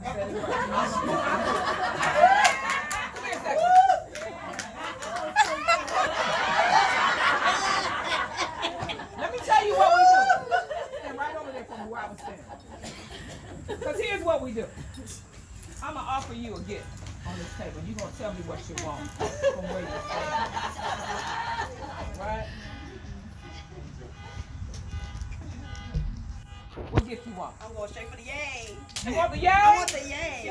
Come here a second. Let me tell you what we do. Stand right over there from where I was standing. Because here's what we do. I'm going to offer you a gift on this table. You're going to tell me what you want from where you're standing. Right? What gift you want? I'm going straight for the yay. You want the yay? I want the yay.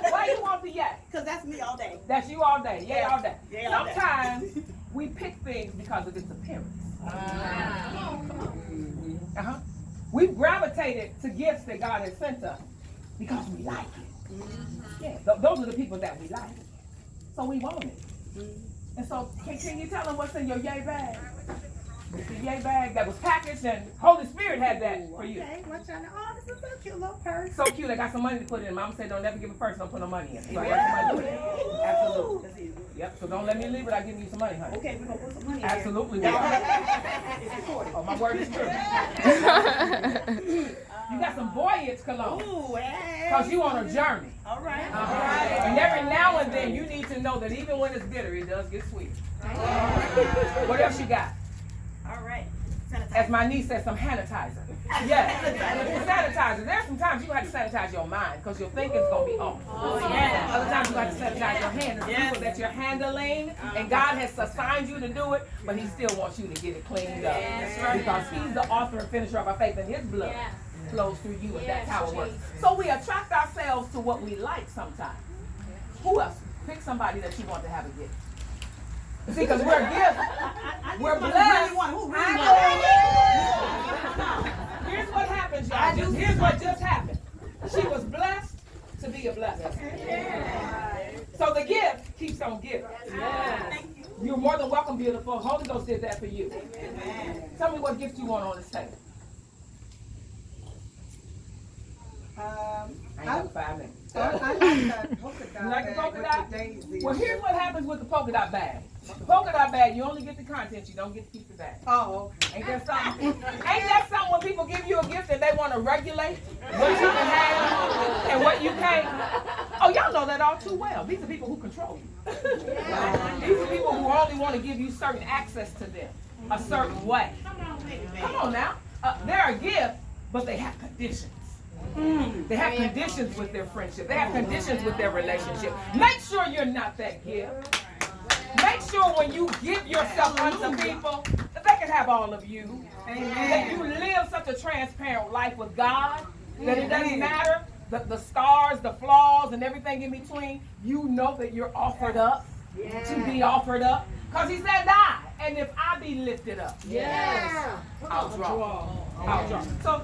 Why you want the yay? Because that's me all day. That's you all day. Yay all day. Yay all day. Sometimes we pick things because of its appearance. We've gravitated to gifts that God has sent us because we like it. Yeah, those are the people that we like. So we want it. And so can you tell them what's in your yay bag? It's a yay bag that was packaged, and Holy Spirit had that for you. Okay, what's your name? Oh, this is so cute little purse. So cute, I got some money to put in. Mama said don't never give it first, don't put no money in. So I got some money to put in. Absolutely. Yep, so don't let me leave without giving you some money, honey. Okay, we're going to put some money in. Absolutely. It's recorded. Oh, my word is true. You got some voyage cologne. Ooh, hey. Because you on a journey. All right. And every now and then you need to know that even when it's bitter, it does get sweet. What else you got? All right. As my niece said, some sanitizer. Yes, sanitizer. There's some times you have to sanitize your mind because your thinking's going to be off. Other times you have to sanitize your hands. There's people that you're handling, and God has assigned you to do it, but He still wants you to get it cleaned up. Because He's the author and finisher of our faith, and His blood flows through you, and that's how it works. So we attract ourselves to what we like sometimes. Who else? Pick somebody that you want to have a gift. See, because we're a gift. We're blessed. Here's what happens, y'all. Here's what just happened. She was blessed to be a blessing. So the gift keeps on giving. You're more than welcome, beautiful. Holy Ghost did that for you. Tell me what gift you want on this table. I ain't got 5 minutes. I like that polka dot You like the bag polka with dot? the daisy. Well, here's what happens with the polka dot bag. The polka dot bag, you only get the content, you don't get to keep the bag. Oh, okay. Ain't that something? Ain't that something when people give you a gift and they want to regulate what you can have and what you can't? Oh, y'all know that all too well. These are people who control you. These are people who only want to give you certain access to them a certain way. Come on now. They're a gift, but they have conditions. They have conditions with their friendship. They have conditions with their relationship. Make sure you're not that gift. Make sure when you give yourself unto people, that they can have all of you. That you live such a transparent life with God, that it doesn't matter the scars, the flaws, and everything in between. You know that you're offered up to be offered up. Because He said, "Die, and if I be lifted up, I'll draw. I'll draw." So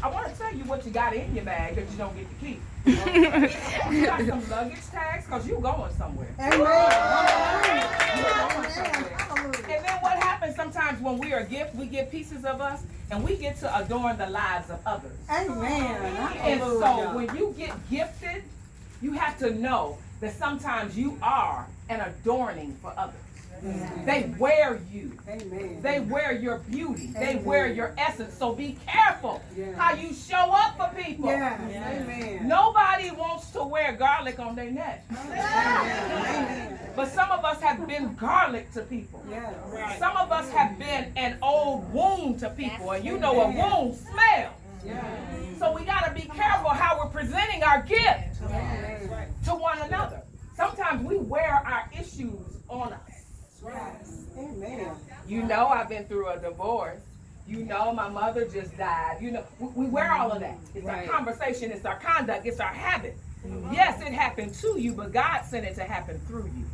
I want to tell you what you got in your bag that you don't get to keep. You got some luggage tags because you're going somewhere. You're going somewhere. And then what happens sometimes when we are a gift, we get pieces of us and we get to adorn the lives of others. And so when you get gifted, you have to know that sometimes you are an adorning for others. They wear you. They wear your beauty. They wear your essence. So be careful how you show up for people. Nobody wants to wear garlic on their neck. But some of us have been garlic to people. Some of us have been an old wound to people. And you know a wound smells. So we got to be careful how we're presenting our gift to one another. Sometimes we wear our issues on us. You know I've been through a divorce. You know my mother just died. You know we wear all of that. It's our conversation, it's our conduct, it's our habit. Yes, it happened to you, but God sent it to happen through you.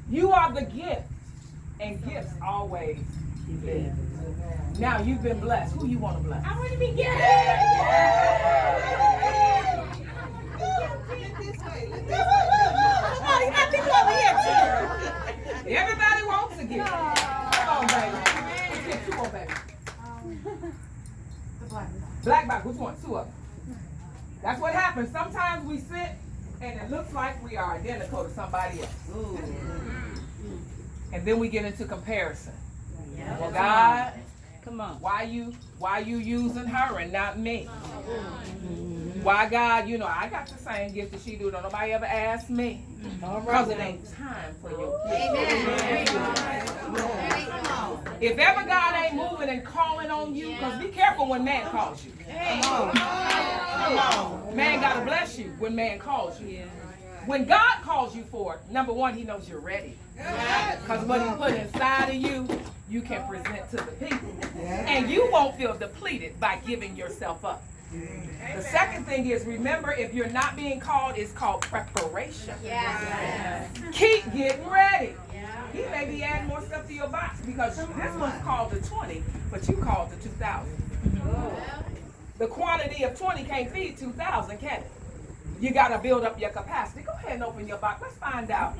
You are the gift, and gifts always live. Now you've been blessed. Who you want to bless? I want to be gifted. Come on, you got people over here too. Everybody wants a gift. Come on, baby. Let's get 2 more, baby. Black box. Which one? 2 of them. That's what happens. Sometimes we sit and it looks like we are identical to somebody else. And then we get into comparison. Well, God, come on. Why you using her and not me? Why God, you know, I got the same gift that she do. Don't nobody ever ask me. Because it ain't time for your gift. If ever God ain't moving and calling on you, because be careful when man calls you. Come on. Man got to bless you when man calls you. When God calls you for it, number one, he knows you're ready. Because what he put inside of you, you can present to the people. And you won't feel depleted by giving yourself up. The second thing is, remember, if you're not being called, it's called preparation. Keep getting ready. He may be adding more stuff to your box because this one's called the 20, but you called the 2,000. The quantity of 20 can't feed 2,000, can it? You got to build up your capacity. Go ahead and open your box. Let's find out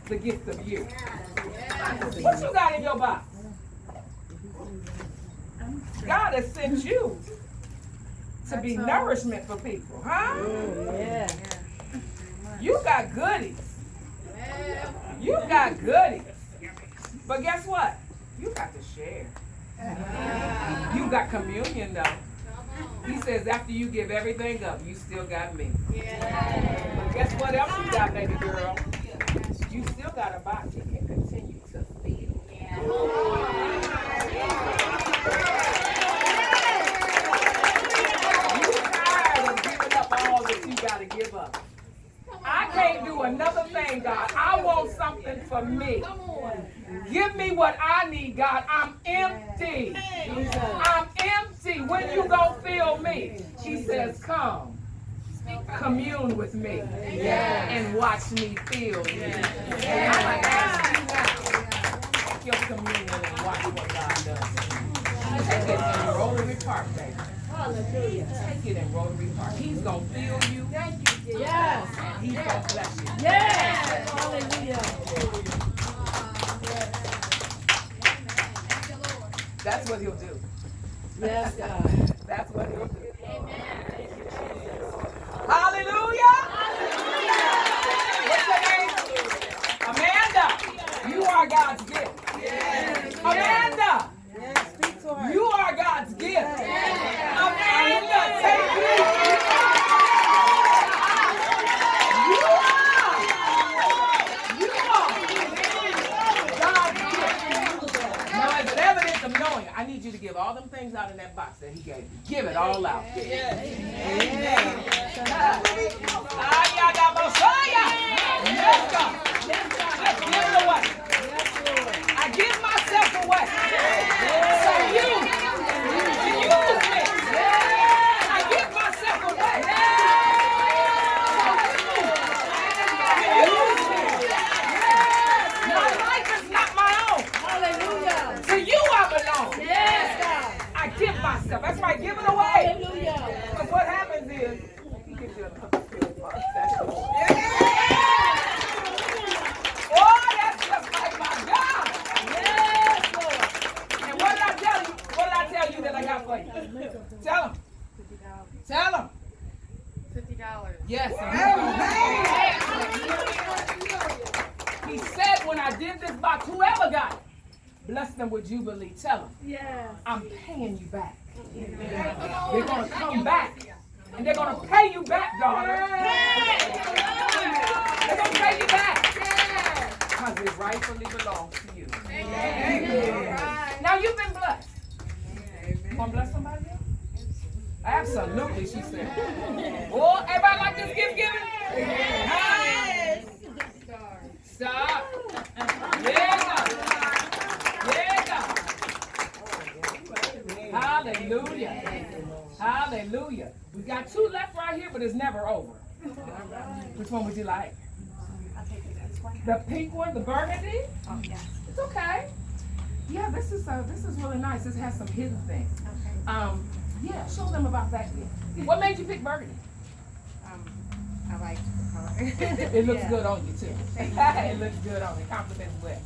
the gift of you. What you got in your box? God has sent you to be nourishment for people, huh? You got goodies. You got goodies. But guess what? You got to share. You got communion, though. He says after you give everything up, you still got me. But guess what else you got, baby girl? You still got a box you can continue to feel. You tired of giving up all that you got to give up. I can't do another thing, God. I want something for me. Give me what I need, God. I'm empty. I'm empty. When you gonna fill me? He says, come. Commune with me. And watch me fill you. And I'm going to ask you now. Take your communion and watch what God does. Take it in Rotary Park, baby. Hallelujah. Take it in Rotary Park. He's going to fill you. Thank you. Yes. And he's going to bless you. Yes. Hallelujah. That's what he'll do. Yes, God. That's what he'll do. Amen. Hallelujah. What's your name? Amanda. You are God's gift. Yes. Amanda. Yes. Speak to her. You are God's gift. Yes. Amanda, take me. Knowing, I need you to give all them things out in that box that he gave you. Give it all out. Yes. Amen. Yes, God. Let's give it away. I give myself away. So you use me. I give myself away. Use me. My life is not my own. Hallelujah. To you I belong. Yes, God. I give myself. That's right. Give it away. Hallelujah. Because what happens is, he gives you another spirit box. That's the Lord. Oh, that's just like my God. Yes, Lord. And what did I tell you? What did I tell you that I got for you? Tell him. $50. Tell him. $50. Yes. He said when I did this box, whoever got it, bless them with Jubilee. Tell them. Yes. I'm paying you back. They're going to come back. And they're going to pay you back, daughter. They're going to pay you back. Because it rightfully belongs to you. Amen. Now you've been blessed. You want to bless somebody else? Absolutely, she said. Oh, everybody like this gift giving? Yes. Stop. Yeah. Hallelujah. Hallelujah. We got 2 left right here, but it's never over. Which one would you like? I'll take this one. The pink one, the burgundy? Oh, yes. It's okay. Yeah, this is really nice. This has some hidden things. Okay. Yeah, show them about that. What made you pick burgundy? I like the color. It looks good on you too. It looks good on you. Compliments well.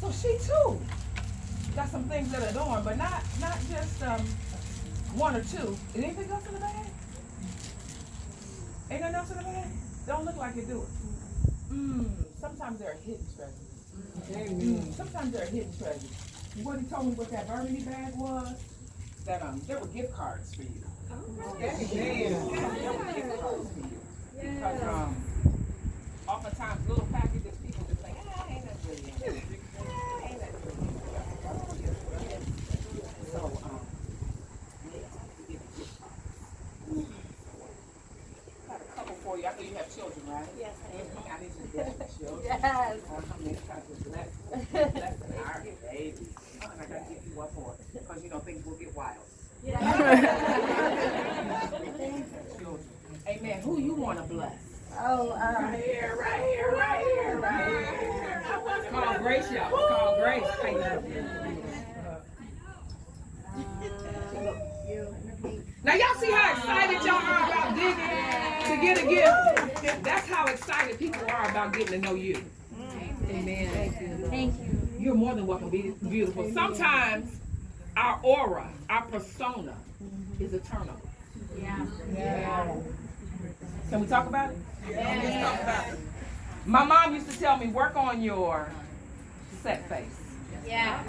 So she too got some things that are adorned, but not just 1 or 2. Is anything else in the bag? Ain't nothing else in the bag? Don't look like it, do it. Sometimes there are hidden treasures. Sometimes there are hidden treasures. What he told me what that burgundy bag was, that there were gift cards for you. There were gift I know you have children, right? Yes, I am. I need you to bless the children. Yes. I'm going to try to bless our babies. I gotta give you one more, because you know things will get wild. Children. Amen. Who you want to bless? Oh, Right here. It's called Grace, y'all. It's called Grace. Thank you. Now y'all see how excited y'all are about digging to get a gift? That's how excited people are about getting to know you. Amen. thank you. You're more than welcome, beautiful. Sometimes our aura, our persona is eternal. Yeah. Can we talk about it? Let's talk about it. My mom used to tell me, work on your set face. Yeah.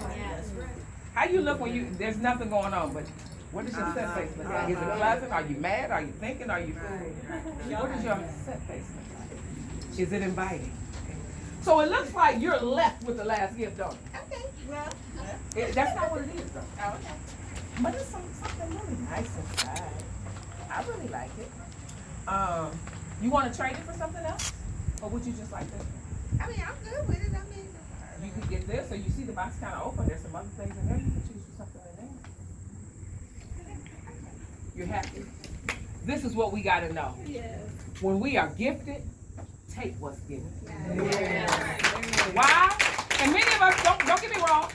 How you look when there's nothing going on, but what does your set face look like? Is it pleasant? Are you mad? Are you thinking? Are you what does your set face look like? Is it inviting? So it looks like you're left with the last gift, don't it? Okay, well. That's not what it is, though. Oh, okay. But it's something really nice inside. I really like it. You want to trade it for something else? Or would you just like this? I mean, I'm good with it. I mean, You could get this, or you see the box kind of open. There's some other things in there. You can choose for something in there. You're happy? This is what we got to know. yes. When we are gifted, take what's given. Yeah. Why? And many of us, don't get me wrong,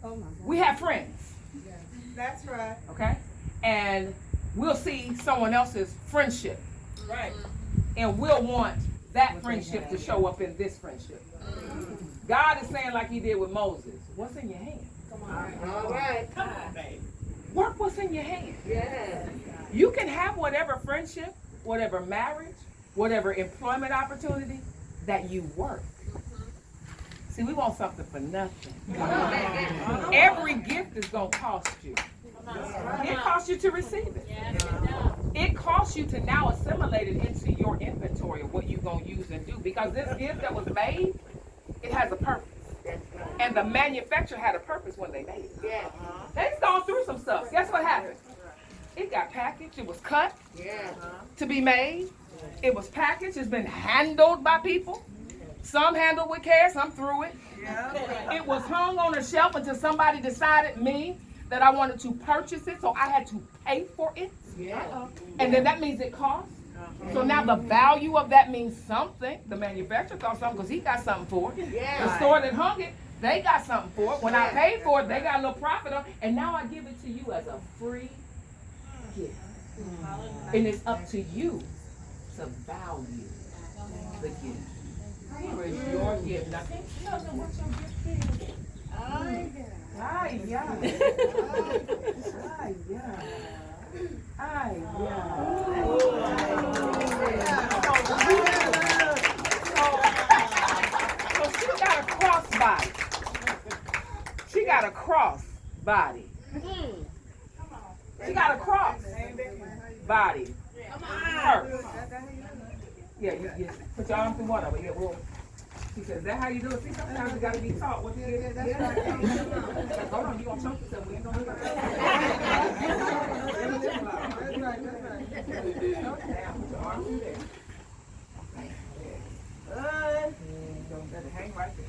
Oh my God. we have friends, That's right. okay? And we'll see someone else's friendship. Right. And we'll want that friendship to show up in this friendship. God is saying like he did with Moses, what's in your hand? Come on. All right. Come on, baby. Work what's in your hand. Yeah. You can have whatever friendship, whatever marriage, whatever employment opportunity that you work. See, we want something for nothing. Every gift is going to cost you. It costs you to receive it. It costs you to now assimilate it into your inventory of what you're going to use and do. Because this gift that was made, it has a purpose. And the manufacturer had a purpose when they made it. Yeah. They've gone through some stuff. Guess what happened? It got packaged. It was cut Yeah. to be made. It was packaged. It's been handled by people. Some handled with care. Some threw it. It was hung on a shelf until somebody decided, that I wanted to purchase it. So I had to pay for it. Yeah. And then that means it costs. So now the value of that means something. The manufacturer thought something because he got something for it. Yeah. The store that hung it, they got something for it. When I paid for it, they got a little profit on it. And now I give it to you as a free gift. And it's up to you to value the gift. Here is your gift. Now, can you tell them what your gift is? Ay, yeah. Ay, yeah. Ay, So she got a cross body. She got a cross body. She got a cross body. Purse. Yeah, you put your arm through one of it. Yeah, well, she says, is that how you do it? See, sometimes you got to be taught what you do. Hold on, you going to choke yourself. We ain't going to do that. Put your arm through there. Let it hang right there.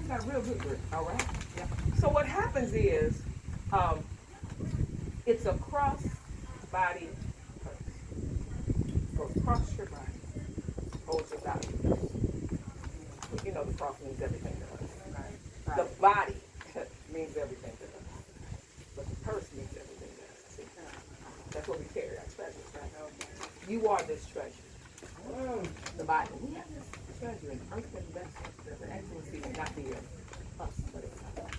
You got a real good grip, all right? Yeah. So what happens is, it's a cross-body purse. So cross your body. Holds your values. You know the cross means everything to us. Right. The body means everything to us. But the purse means everything to us. See? That's what we carry, our treasures, right? You are this treasure. The body. We have this treasure in earthen vessels. The excellency may not be in us, but it's us.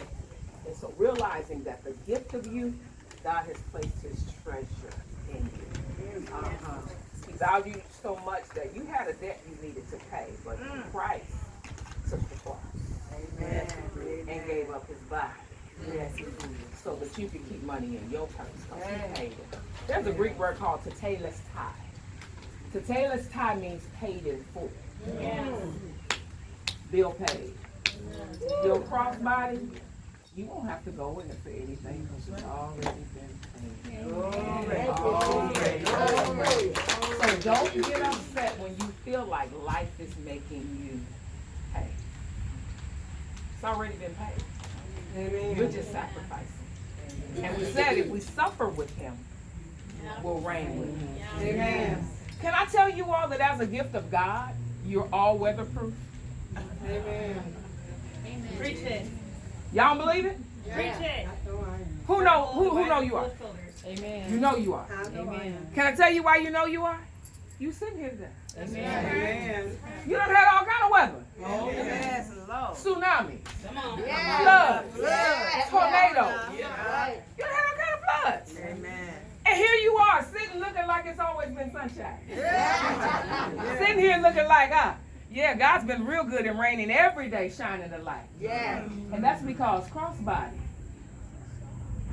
And so realizing that the gift of you, God has placed his treasure in you. He valued you so much that you had a debt you needed to pay, but Christ took the cross. Amen. And gave up his body. Yes, so that you could keep money in your purse. Because he paid it. There's a Greek word called tetelestai. Tetelestai means paid in full. Yes. Bill paid. Your crossbody, you won't have to go in it for anything because it's already been paid. Already. So Don't get upset when you feel like life is making you pay. It's already been paid. Amen. You're just sacrificing. And we said if we suffer with him, we'll reign with him. Amen. Can I tell you all that as a gift of God, you're all weatherproof? Amen. Preach it. Y'all believe it? Preach it. Who know you are? Amen. You know you are. Amen. Can I tell you why you know you are? You sitting here today. Amen. You done had all kind of weather. Oh, yes, Lord. Tsunami, Come on. floods, tornadoes. Yeah. You done had all kind of floods. Amen. And here you are sitting looking like it's always been sunshine. Yeah. Sitting here looking like, yeah, God's been real good in raining every day, shining the light. Yeah. And that's because crossbody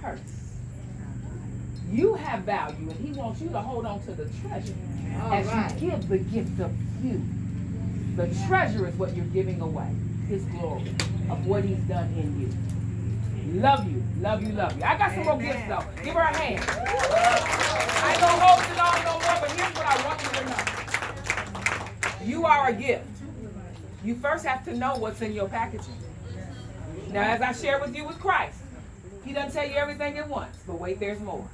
hurts. You have value, and he wants you to hold on to the treasure as you give the gift of you. The treasure is what you're giving away, his glory of what he's done in you. Love you, love you, love you. I got some more gifts though. Give her a hand. I ain't gonna hold it on no more, but here's what I want you to know. You are a gift. You first have to know what's in your packaging. Now, as I share with you with Christ, he doesn't tell you everything at once, but wait, there's more.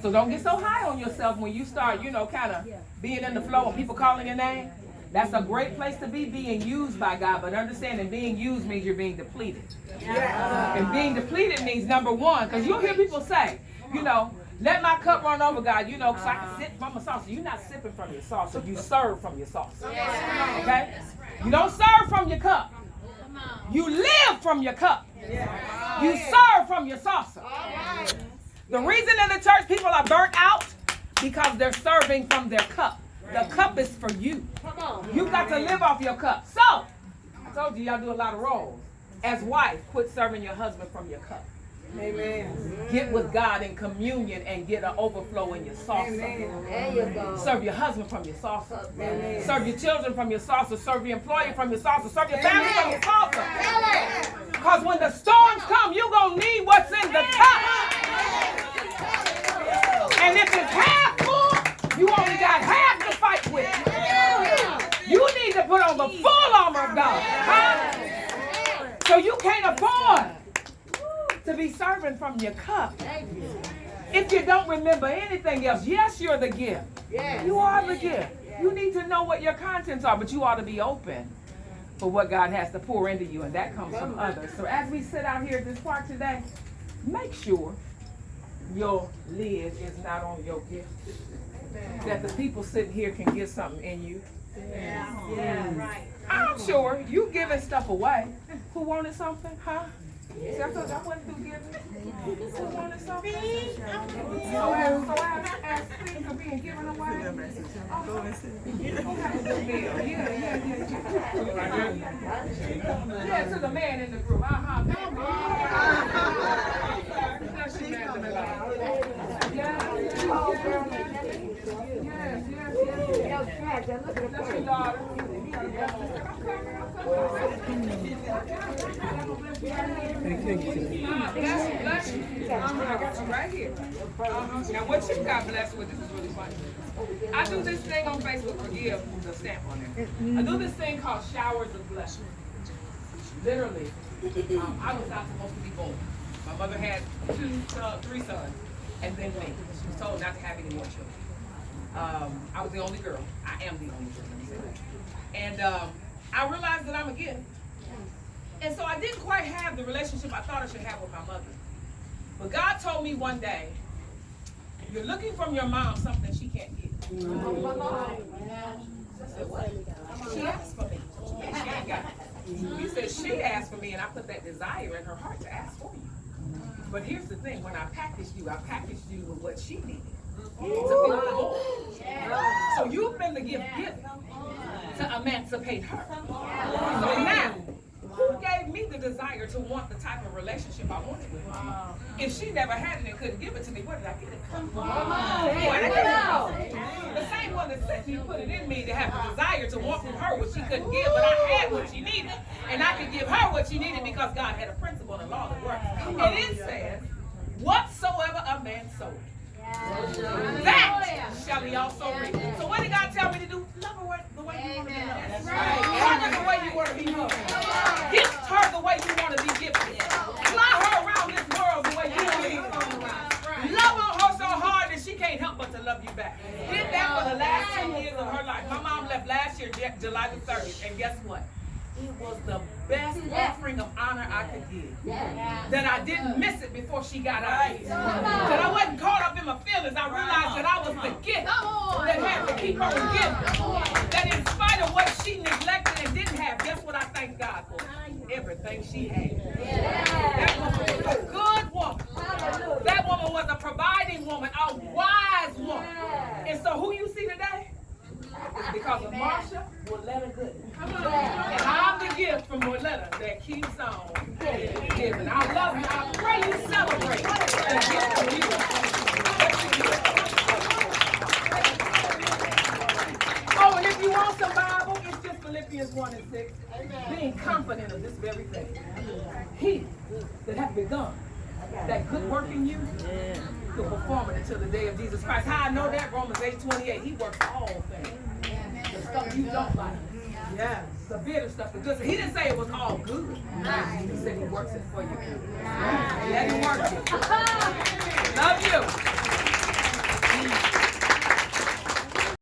So don't get so high on yourself when you start, kind of being in the flow and people calling your name. That's a great place to be, being used by God. But understanding being used means you're being depleted. Yeah. And being depleted means, number one, because you'll hear people say, let my cup run over, God, because I can sip from a saucer. You're not sipping from your saucer. You serve from your saucer. Okay? You don't serve from your cup. You live from your cup. You serve from your saucer. The reason in the church people are burnt out, because they're serving from their cup. The cup is for you. You've got to live off your cup. So, I told you y'all do a lot of roles. As wife, quit serving your husband from your cup. Amen. Get with God in communion and get an overflow in your saucer. Amen. There you go. Serve your husband from your saucer. Amen. Serve your children from your saucer. Serve your employer from your saucer. Serve your family from your saucer. Because when the storms come, you're going to need what's in the cup. And if it's half full, you only got half to fight with. You need to put on the full armor of God. Huh? So you can't afford to be serving from your cup. If you don't remember anything else, yes, you're the gift. You are the gift. You need to know what your contents are, but you ought to be open for what God has to pour into you, and that comes from others. So as we sit out here at this park today, make sure your lid is not on your gift. That the people sitting here can get something in you. Yeah, right. I'm sure you giving stuff away. Who wanted something, huh? See, I thought I wasn't through giving. Who wanted something? So I asked things are being given away. Have a good meal. Yeah, to the man in the group. Come on. Yes. That's your daughter. Bless you. I got you right here. Now what you got blessed with, this is really funny. I do this thing on Facebook, forgive the stamp on there. I do this thing called showers of blessing. Literally, I was not supposed to be born. My mother had 3 sons, and then me. She was told not to have any more children. I was the only girl. I am the only girl, let me say that. And I realized that I'm a gift. And so I didn't quite have the relationship I thought I should have with my mother. But God told me one day, you're looking from your mom something she can't give. I said, what? She asked for me. And she ain't got it. He said, she asked for me, and I put that desire in her heart to ask for you. But here's the thing, when I packaged you with what she needed. So you've been the gift given to emancipate her. So now, who gave me the desire to want the type of relationship I wanted with her? If she never had it and couldn't give it to me, where did I get it from? The same one that sent me put it in me to have the desire to want from her what she couldn't give, but I had what she needed, and I could give her what she needed because God had a principle and a law that works. And it says, whatsoever a man soweth, that shall he also reap. So what did God tell year, July the 30th, and guess what? It was the best offering of honor I could give. That I didn't miss it before she got out. That I wasn't caught up in my feelings. I realized that I was the gift that had to keep her giving. That in spite of what she neglected and didn't have, guess what I thank God for? Everything she had. That woman was a good woman. That woman was a providing woman, a wise woman. And so who you see today? It's because of Marsha, Willetta Goodner. And I'm the gift from Willetta that keeps on giving. I love you. I pray you celebrate the gift from you. Oh, and if you want some Bible, it's just Philippians 1:6. Being confident of this very thing. He that hath begun that good work in you, will perform it until the day of Jesus Christ. How I know that? Romans 8:28. He works all things. The stuff you don't like. Yeah. The bitter stuff, the good stuff. He didn't say it was all good. He said he works it for you. Let him work it. Love you.